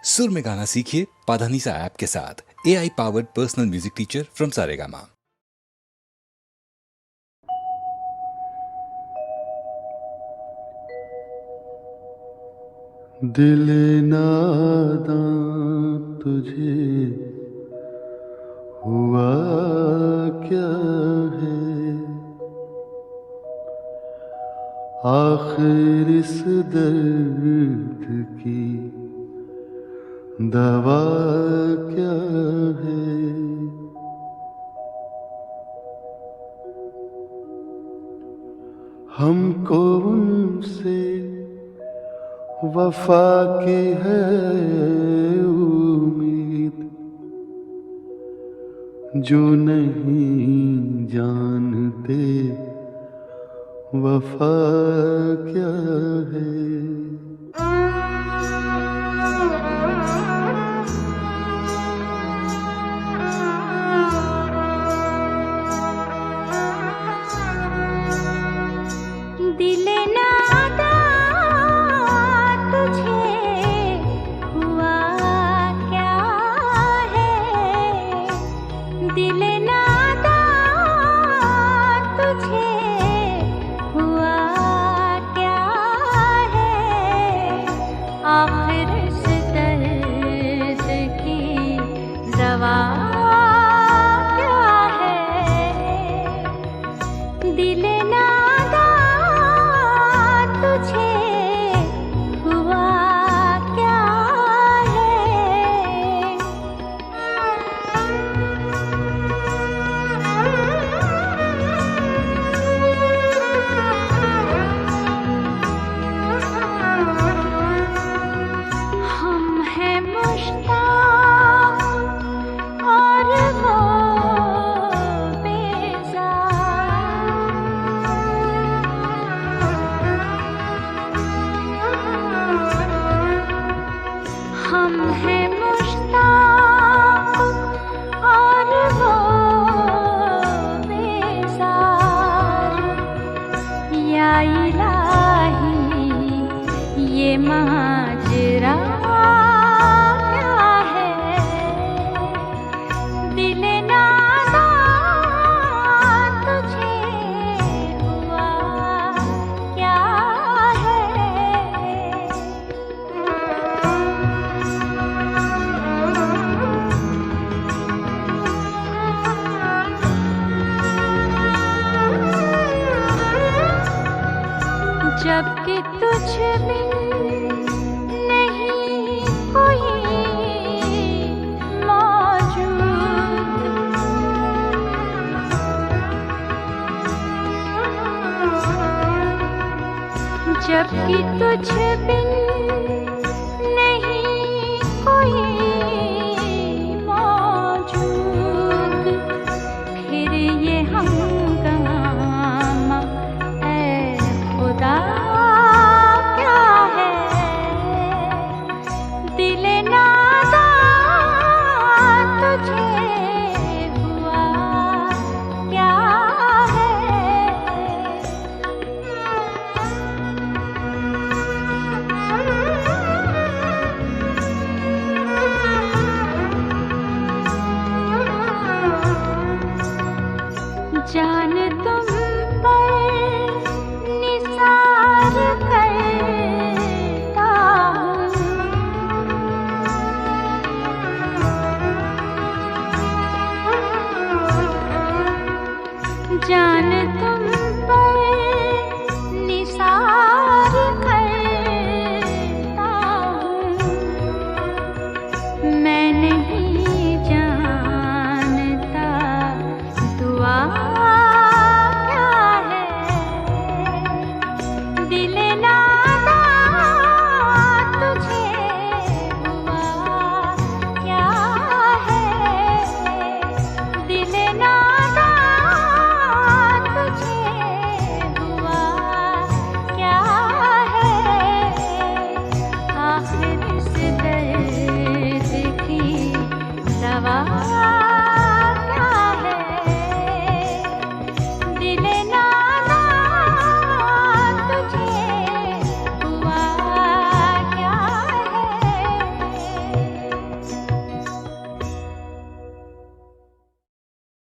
सुर में गाना सीखिए पाधानीसा ऐप के साथ। AI powered personal music teacher from Saregama. दिल नादां तुझे हुआ क्या है, आखिर इस दर्द की दवा क्या है। हमको उनसे वफा की है उम्मीद, जो नहीं जानते वफा क्या है। दिल नादा तुझे हुआ क्या है, दिल नादा तुझे हुआ क्या है, आखिर इस दर्द की दवा क्या है। दिल नादा तुझे हुआ क्या है। हम हैं मुश्ताक और वो हम हैं मुश्ताक और वो बेजार, या इलाही ये माजरा क्या है। दिल नादा तुझे हुआ क्या जबकि तुझ बिन नहीं कोई मौजूद, जबकि तुझ बिन